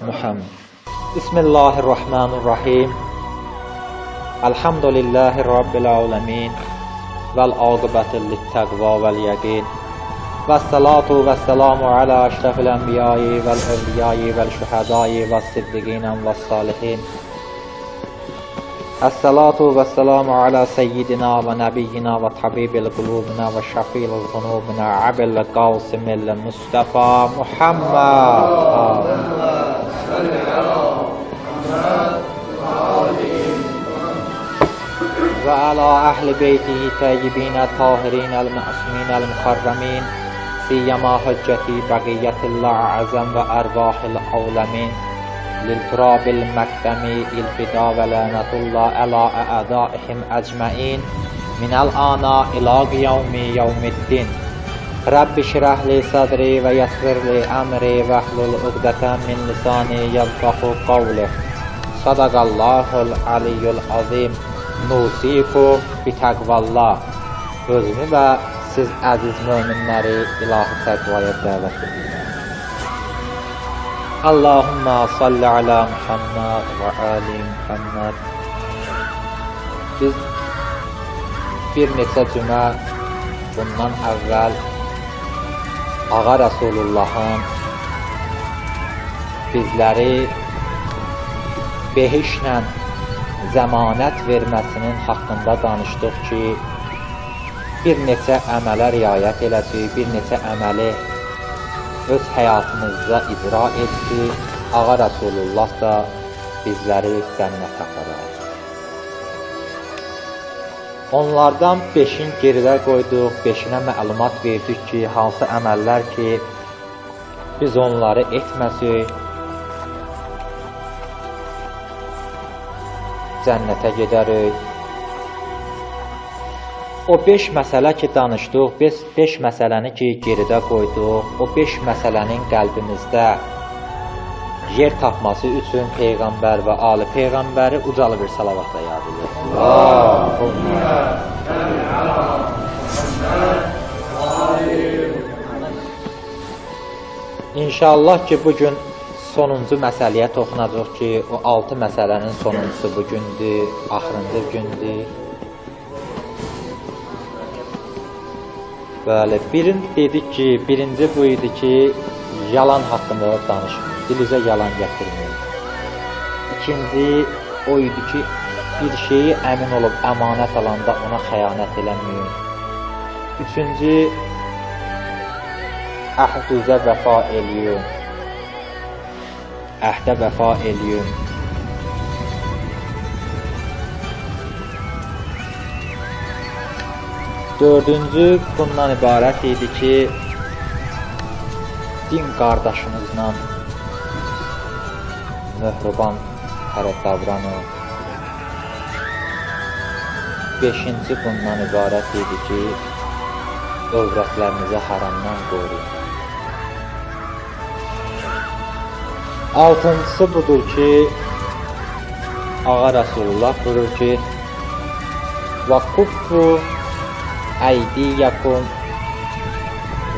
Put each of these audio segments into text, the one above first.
Muhammed. Bismillahirrahmanirrahim. Elhamdülillahi Rabbil alemin. Vel aqibatu littaqva vel yaqin. Vessalatu vesselamu ala eşrefil enbiyayı vel evliyayı vel şuhadayı vel siddiqinen vel salihin. Esselatu vesselamu ala seyyidina ve nebiyyina ve tabibil kulubina ve şafil zunubina abil qavsimil Mustafa Muhammed. Ve ala ahli beytihi tayyibine tahirinel ma'suminel muharramin siyama hücceti bagiyetillah azam ve ervahil avlemin lilturabil mekdemi ilfida ve lanetullah ala a'daihim ecmain minel ana ila qiyavmi yevmiddin. Rabbi şirah li sadri ve yassir li amri ve hlul uqdeten min lisani yafqahu qavli. Sadaqallahul aliyyul azim. Nusikum bi təqvallah. Özümü və siz əziz möminləri ilahi təqvaya dəvət edirəm. Allahumma salli ala Muhammed və ali Muhammed. Biz bir neçə cümə bundan əvvəl Ağa Rəsulullahın bizləri behişlə zəmanət verməsinin haqqında danışdıq ki, bir neçə əmələ riayət elədik, bir neçə əməli öz həyatımızda icra etdik. Ağa Rəsulullah da bizləri cənnətə aparar. Onlardan 5-in geridə qoyduq, 5-inə məlumat verdik ki, hansı əməllər ki, biz onları etməsək, cənnətə gedərik. O 5 məsələ ki danışdıq, 5 məsələni ki geridə qoyduq, o 5 məsələnin qəlbimizdə yer tapması üçün Peyğəmbər və Ali Peyğəmbəri ucalı bir salavatla yad edirik. Allahümmə salli ala Muhammed və ali Muhammed. İnşallah ki bugün sonuncu məsələyə toxunacaq ki, o 6 məsələnin sonuncusu bugündür, axırıncı gündür. Bəli, birinci bu idi ki, yalan haqqında danışmayın, dilinizə yalan gətirməyin. İkinci o idi ki, bir şeyi əmin olub əmanət alanda ona xəyanət eləməyin. Üçüncü, əhdüzə vəfa eləyin. Əhdə vəfa eləyin. Dördüncü bundan ibarət idi ki, din qardaşınızla möhriban davranın. Beşinci bundan ibarət idi ki, övrətlərinizi haramdan qoruyun. Altıncısı budur ki, Ağa Rəsulullah buyurur ki, وَقُفُّ أَيْدِيَكُمْ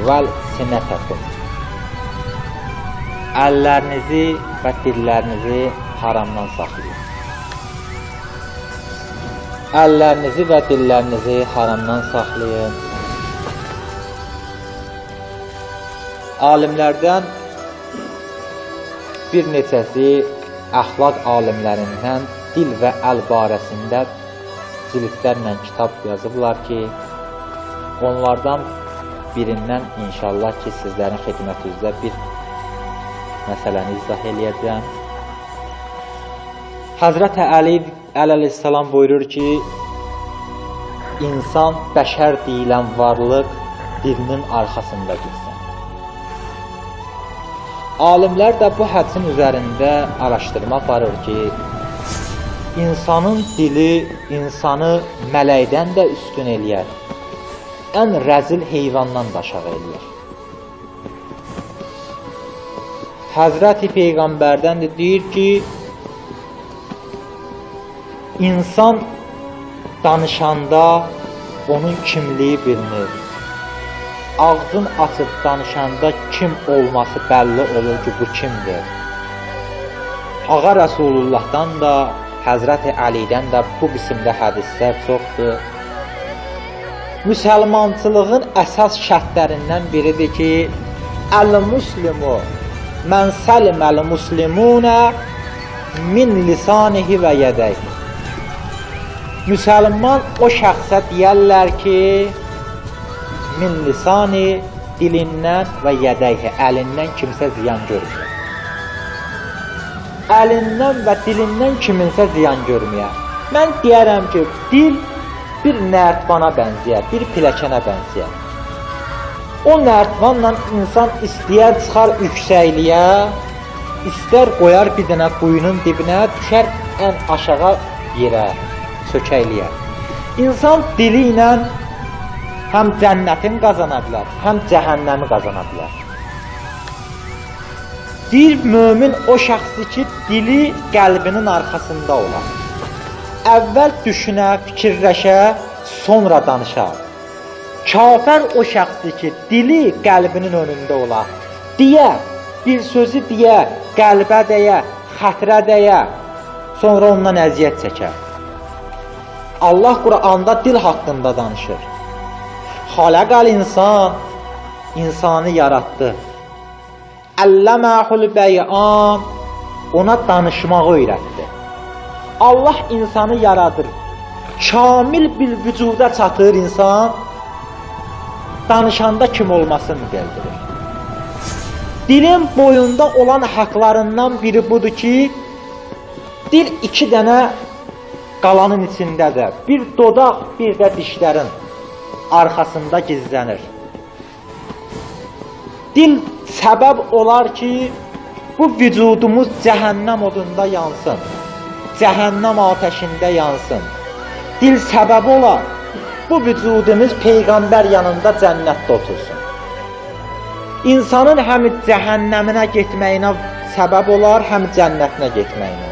وَالْسِنَتَكُمْ. Əllərinizi və dillərinizi haramdan saxlayın. Əllərinizi və dillərinizi haramdan saxlayın. Alimlərdən bir neçəsi əxlaq alimlərindən dil və əl barəsində cildlərlə kitab yazıblar ki, onlardan birindən inşallah ki, sizlərin xidmətinizdə bir məsələni izah eləyəcəm. Həzrət Əli əleyhissalam buyurur ki, insan bəşər deyilən varlıq dilinin arxasında gitsin. Alimlər də bu hədsin üzərində araşdırma aparır ki, insanın dili insanı mələkdən də üstün eləyər, ən rəzil heyvandan da aşağı eləyər. Həzrəti Peyğəmbərdən də deyir ki, insan danışanda onun kimliyi bilinir. Ağzın açıb danışanda kim olması bəlli olur ki, bu kimdir. Ağa Rəsulullahdan da, Həzrəti Əlidən də bu qismdə hədislər çoxdur. Müsəlmançılığın əsas şərtlərindən biridir ki, Əl-Muslimu mən səliməl-muslimunə min lisanihi və yədəyi. Müsəlman o şəxsə deyərlər ki, min lisani, dilindən və yədəyi, əlindən kimsə ziyan görmür. Əlindən və dilindən kiminsə ziyan görməyər. Mən deyərəm ki, dil bir nərtvana bənzəyər, bir piləkənə bənzəyər. O nərtvanla insan istəyər çıxar yüksəkliyə, istər qoyar bir dənə quyunun dibinə, düşər ən aşağı yerə, sökəkliyə. İnsan dili ilə həm cənnətin qazana bilər, həm cəhənnəmi qazana bilər. Bir mömin o şəxsi ki, dili qəlbinin arxasında olar. Əvvəl düşünə, fikirləşə, sonra danışar. Kafir o şəxsi ki, dili qəlbinin önündə olar. Deyə, bir sözü deyə, qəlbə deyə, xətrə deyə, sonra ondan əziyyət çəkər. Allah Quranda dil haqqında danışır. Xaləqəl insan, insanı yaratdı. Əlləməhul bəyan, ona danışmağı öyrətdi. Allah insanı yaradır. Kamil bir vücuda çatır insan, danışanda kim olmasını bildirir. Dilin boyunda olan haqlarından biri budur ki, dil iki dənə qalanın içindədir. Bir dodaq, bir də dişlərin arxasında gizlənir. Dil səbəb olar ki, bu vücudumuz cəhənnəm odunda yansın, cəhənnəm atəşində yansın. Dil səbəb olar, bu vücudumuz Peyğəmbər yanında cənnətdə otursun. İnsanın həm cəhənnəminə getməyinə səbəb olar, həm cənnətinə getməyinə.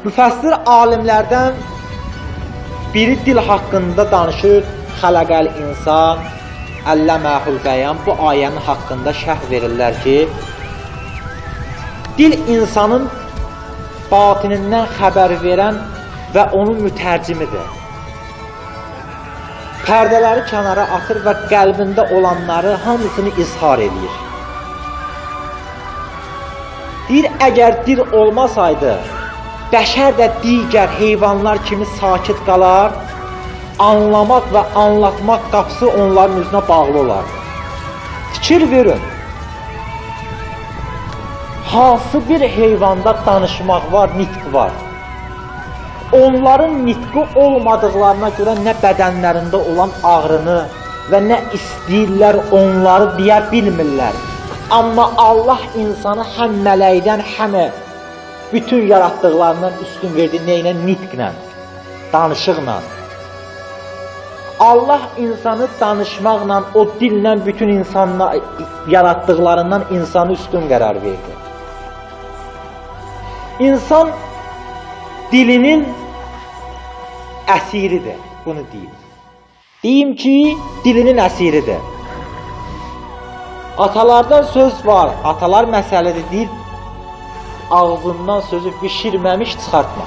Müfəssir alimlərdən biri dil haqqında danışır, xələqəl insan, əlləməhul bəyan, bu ayənin haqqında şərh verirlər ki, dil insanın batinindən xəbər verən və onun mütərcimidir. Pərdələri kənara atır və qəlbində olanları hamısını izhar edir. Deyir, əgər dil olmasaydı, bəşər də digər heyvanlar kimi sakit qalar, anlamaq və anlatmaq qapısı onların üzünə bağlı olar. Fikir verin, hansı bir heyvanda danışmaq var, nitq var? Onların nitqi olmadıqlarına görə nə bədənlərində olan ağrını və nə istəyirlər onları deyə bilmirlər. Amma Allah insanı həm mələkdən, həm bütün yaratdıqlarından üstün verdi, neylə? Nitqlə, danışıqla. Allah insanı danışmaqla, o dillə bütün insanlar yaratdıqlarından insanı üstün qərar verdi. İnsan dilinin əsiridir, bunu deyim. Deyim ki, dilinin əsiridir. Atalardan söz var, atalar məsələdir, deyir, ağzından sözü bişirməmiş çıxartma.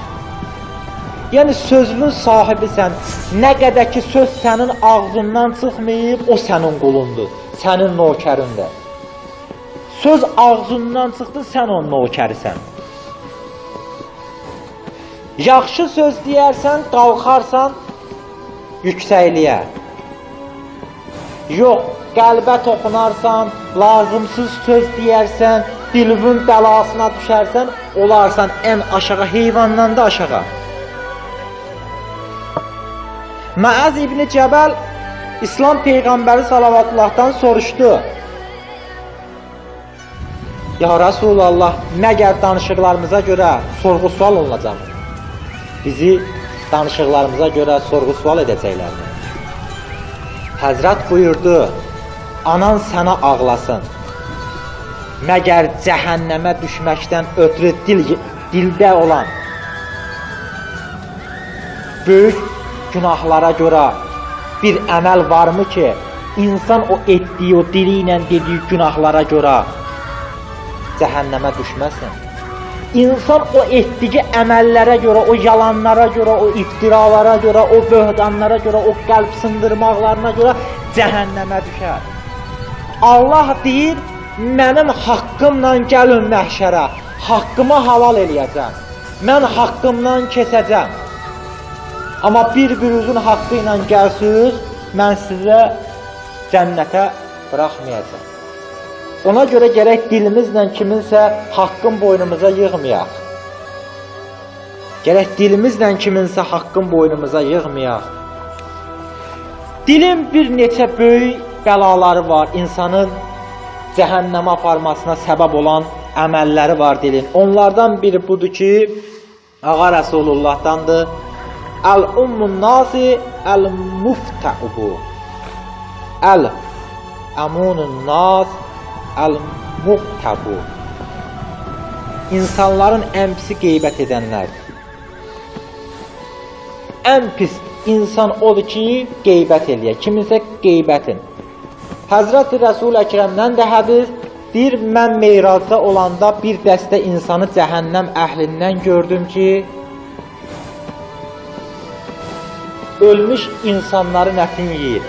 Yəni, sözünün sahibisən, nə qədər ki söz sənin ağzından çıxmayıb, o sənin qulundur, sənin nökərindir. Söz ağzından çıxdı, sən onun nökərisən. Yaxşı söz deyərsən, qalxarsan yüksəkliyə. Yox, qəlbə toxunarsan, lazımsız söz deyərsən, dilinin bəlasına düşərsən, olarsan ən aşağı, heyvandan da aşağı. Məəz İbn Cəbəl İslam Peyğəmbəri salavatıllahdan soruşdu. Ya Rasulallah, məgər danışıqlarımıza görə sorğu-sual olunacaq? Bizi danışıqlarımıza görə sorğu-sual edəcəklər. Həzrət buyurdu, anan sənə ağlasın. Məgər cəhənnəmə düşməkdən ötürü dildə olan böyük günahlara görə bir əməl varmı ki, insan o etdiyi, o dili ilə dediyi günahlara görə cəhənnəmə düşməsin? İnsan o etdiyi əməllərə görə, o yalanlara görə, o iftiralara görə, o böhtanlara görə, o qəlb sındırmaqlarına görə cəhənnəmə düşər. Allah deyir, mənim haqqımla gəlin məhşərə, haqqımı halal eləyəcəm, mən haqqımdan keçəcəm. Amma bir-birinizin haqqı ilə gəlsiniz, mən sizə cənnətə buraxmayacam. Ona görə gərək dilimizlə kiminsə haqqın boynumuza yığmayaq. Gərək dilimizlə kiminsə haqqın boynumuza yığmayaq. Dilin bir neçə böyük bəlaları var, insanın cəhənnəmə aparmasına səbəb olan əməlləri var dilin. Onlardan biri budur ki, Ağa Rəsulullahdandır. Əl-ummun nasi əl-muftəubu. Əl-əmunun nas əl-muqtabu. İnsanların ən pisi qeybət edənlərdir. Ən pis insan odur ki, qeybət eləyər. Kiminsə qeybətin. Həzrət-i Rəsul Əkrəmdən də hədis deyir, mən Meyracda olanda bir dəstə insanı cəhənnəm əhlindən gördüm ki, ölmüş insanların ətini yeyir.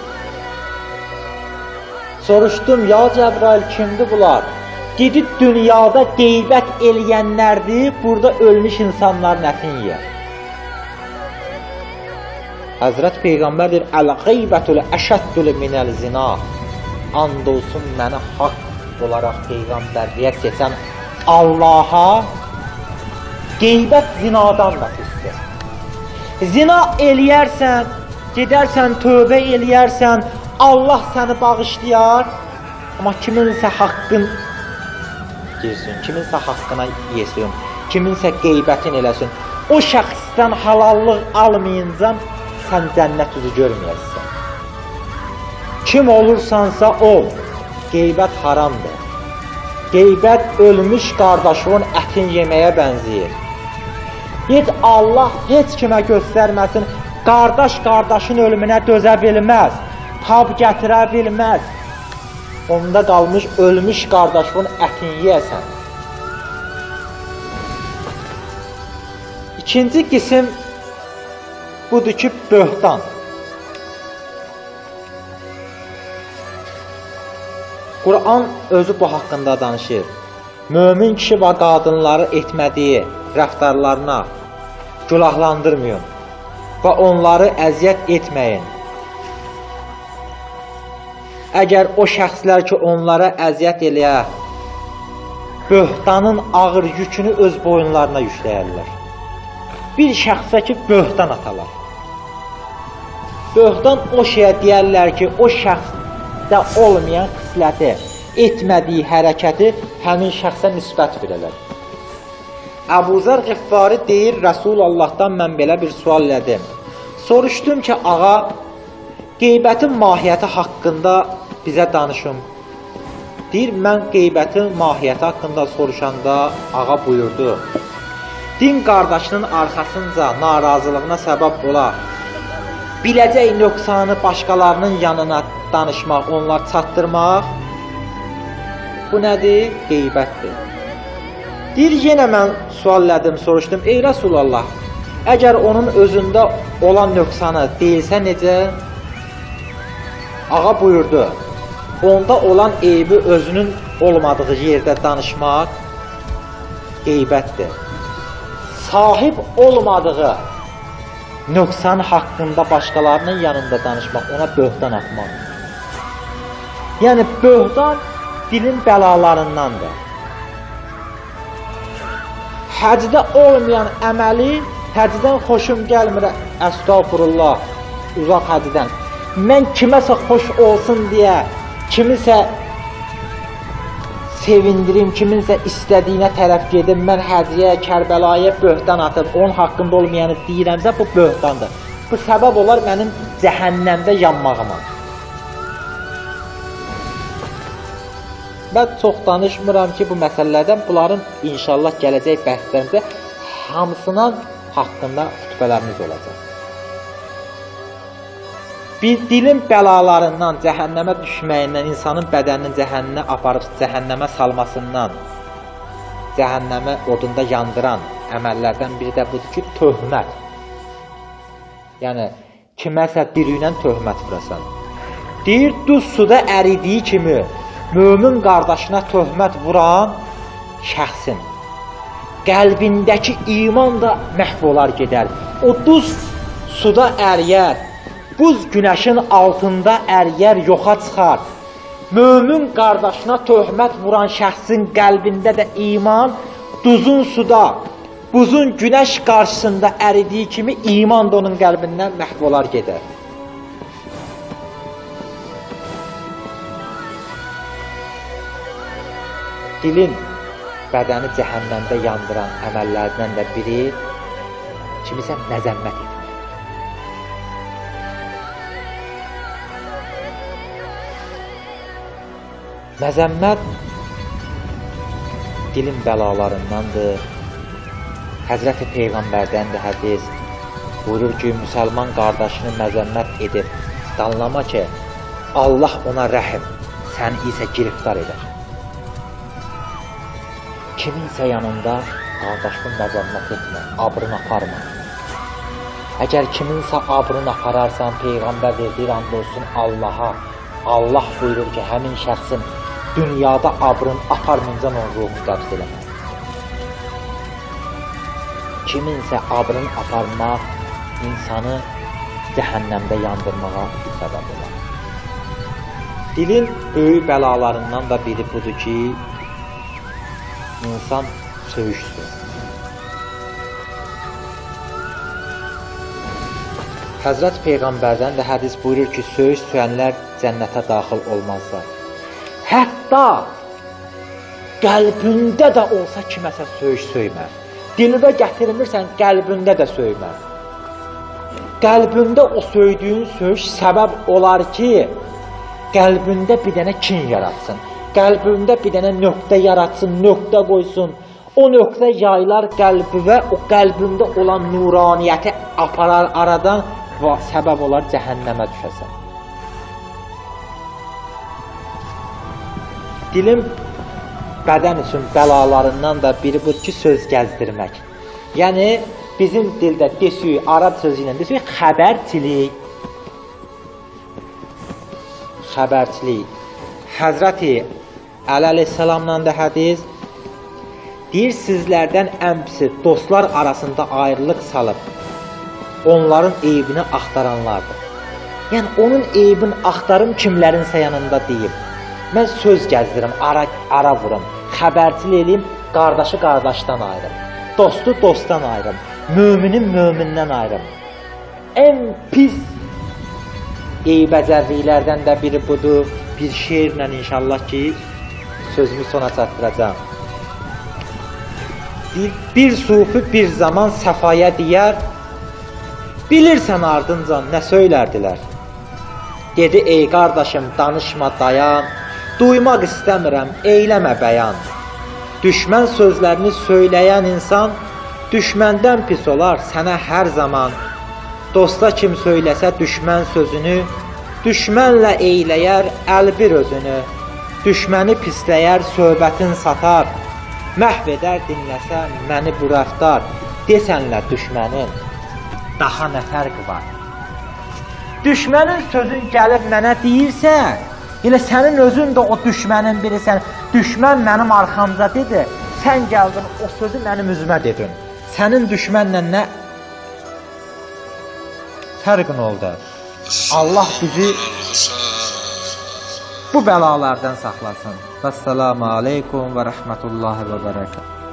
Soruşdum, ya Cəbrail, kimdir bunlar? Gedib dünyada qeybət eləyənlərdir, burada ölmüş insanların ətini yeyir. Həzrət Peyğəmbər deyir, əl-qeybətül əşəddül minəl zina. And olsun mənə haqq olaraq Peyğəmbərliyə seçən Allaha, qeybət zinadan da pisdir. Zina eləyərsən, gedərsən, tövbə eləyərsən, Allah səni bağışlayar, amma kiminsə haqqın girsin, kiminsə haqqına yesin, kiminsə qeybətin eləsin, o şəxsdən halallıq almayınca sən cənnət üzü görməyəsən. Kim olursansa ol, qeybət haramdır. Qeybət ölmüş qardaşının ətin yeməyə bənzəyir. Heç Allah heç kimə göstərməsin, qardaş qardaşın ölümünə dözə bilməz, tab gətirə bilməz. Onda qalmış ölmüş qardaşının ətini yeyəsən. İkinci qisim budur ki, böhtan. Quran özü bu haqqında danışır. Mömin kişi və qadınları etmədiyi rəftarlarına günahlandırmayın və onları əziyyət etməyin. Əgər o şəxslər ki, onlara əziyyət eləyə, böhtanın ağır yükünü öz boyunlarına yükləyərlər. Bir şəxsə ki, böhtan atalar. Böhtan o şeyə deyərlər ki, o şəxsdə olmayan xisləti, etmədiyi hərəkəti həmin şəxsə nisbət verilər. Əbu Zər Ğiffari deyir, Rəsulullahdan mən belə bir sual elədim. Soruşdum ki, ağa, qeybətin mahiyyəti haqqında bizə danışım. Deyir, mən qeybətin mahiyyəti haqqında soruşanda ağa buyurdu. Din qardaşının arxasınca narazılığına səbəb olar. Biləcək nöqsanı başqalarının yanına danışmaq, onlar çatdırmaq. Bu nədir? Qeybətdir. Deyir, yenə mən suallədim, soruşdum. Ey Rəsulallah, əgər onun özündə olan nöqsanı deyilsə necə? Ağa buyurdu, onda olan eybi özünün olmadığı yerdə danışmaq qeybətdir. Sahib olmadığı nöqsan haqqında başqalarının yanında danışmaq, ona böhtan atmaq. Yəni, böhtan dilin bəlalarındandır. Həcdə olmayan əməli, həcdən xoşum gəlmir, əstağfurullah, uzaq həcdən. Mən kiməsə xoş olsun deyə, kimisə sevindirim, kiminsə istədiyinə tərəf gedim, mən hədiyə, Kərbəlaya böhtan atıb, onun haqqında olmayanı deyirəmsə, bu böhtandır. Bu səbəb olar mənim cəhənnəmdə yanmağıma. Mən çox danışmıram ki, bu məsələlərdən, bunların inşallah gələcək bəhslərimizdə hamısının haqqında xütbələrimiz olacaq. Bir dilin bəlalarından, cəhənnəmə düşməyindən, insanın bədəninin cəhənnəmə aparıb cəhənnəmə salmasından cəhənnəmə odunda yandıran əməllərdən biri də budur ki, töhmət. Yəni, kiməsə biriyle töhmət vurasan. Deyir, duz suda əridiyi kimi mömin qardaşına töhmət vuran şəxsin qəlbindəki iman da məhv olar gedər. O duz suda əriyər, buz günəşin altında əriyər, yoxa çıxar. Mömin qardaşına töhmət vuran şəxsin qəlbində də iman duzun suda, buzun günəş qarşısında əridiyi kimi iman da onun qəlbindən məhv olar gedər. Dilin bədəni cəhənnəmdə yandıran əməllərdən də biri kimisə məzəmmət etmək. Məzəmmət dilin bəlalarındandır. Həzrəti Peyğəmbərdən də hədis buyurur ki, müsəlman qardaşını məzəmmət edib, danlama ki, Allah ona rəhim, səni isə giriftar edər. Kiminsə yanında qardaşını məzəmmət etmə, abrını aparma. Əgər kiminsə abrını apararsan, Peyğəmbər deyir, and olsun Allaha. Allah buyurur ki, həmin şəxsin dünyada abrın aparmayınca onun ruhunu qəbz eləmək. Kiminsə abrını aparmaq insanı cəhənnəmdə yandırmağa səbəb olar. Dilin böyük bəlalarından da biri budur ki, insan söyüşsün. Həzrət Peyğəmbərdən də hədis buyurur ki, söyüş söyənlər cənnətə daxil olmazlar. Hətta qəlbində də olsa kiməsə söyüş söymə. Dilinə gətirmirsən, qəlbində də söymə. Qəlbində o söydüyün söyüş səbəb olar ki, qəlbində bir dənə kin yaratsın. Qəlbində bir dənə nöqtə yaratsın, nöqtə qoysun. O nöqtə yaylar qəlbi və o qəlbində olan nuraniyyəti aparar aradan və səbəb olar cəhənnəmə düşəsən. Dilin bədən üçün bəlalarından da biri budur ki, söz gəzdirmək. Yəni, bizim dildə desüyü, arab sözü ilə desüyü xəbərçilik. Xəbərçilik. Həzrəti Əli əleyhissalamdan da hədis deyir, sizlərdən ən pisi dostlar arasında ayrılıq salıb onların eybini axtaranlardır. Yəni, onun eybini axtarım kimlərinsə yanında deyib. Mən söz gəzdirim, ara vurum, xəbərçilik eləyim, qardaşı qardaşdan ayrım, dostu dostdan ayrım, müminin mömindən ayrım. Ən pis eybəcərliklərdən də biri budur. Bir şeirlə inşallah ki, sözümü sona çatdıracağım. Bir sufi bir zaman səfaya deyər, bilirsən ardınca nə söylərdilər? Dedi, ey qardaşım, danışma, dayan, duymaq istəmirəm, eyləmə bəyan. Düşmən sözlərini söyləyən insan düşməndən pis olar sənə hər zaman. Dosta kim söyləsə düşmən sözünü, düşmənlə eyləyər əlbir özünü. Düşməni pisləyər, söhbətin satar, məhv edər dinləsə məni bu rəftar. Desənlə düşmənin daha nə fərqi var? Düşmənin sözün gəlib mənə deyirsə, elə sənin özün də o düşmənin birisən. Düşmən mənim arxamda dedi, sən gəldin o sözü mənim üzümə dedin. Sənin düşmənlə nə fərqin oldu? Allah bizi bu bəlalardan saxlasın. Vəssalamu aleykum və rəhmətullahi və bərəkət.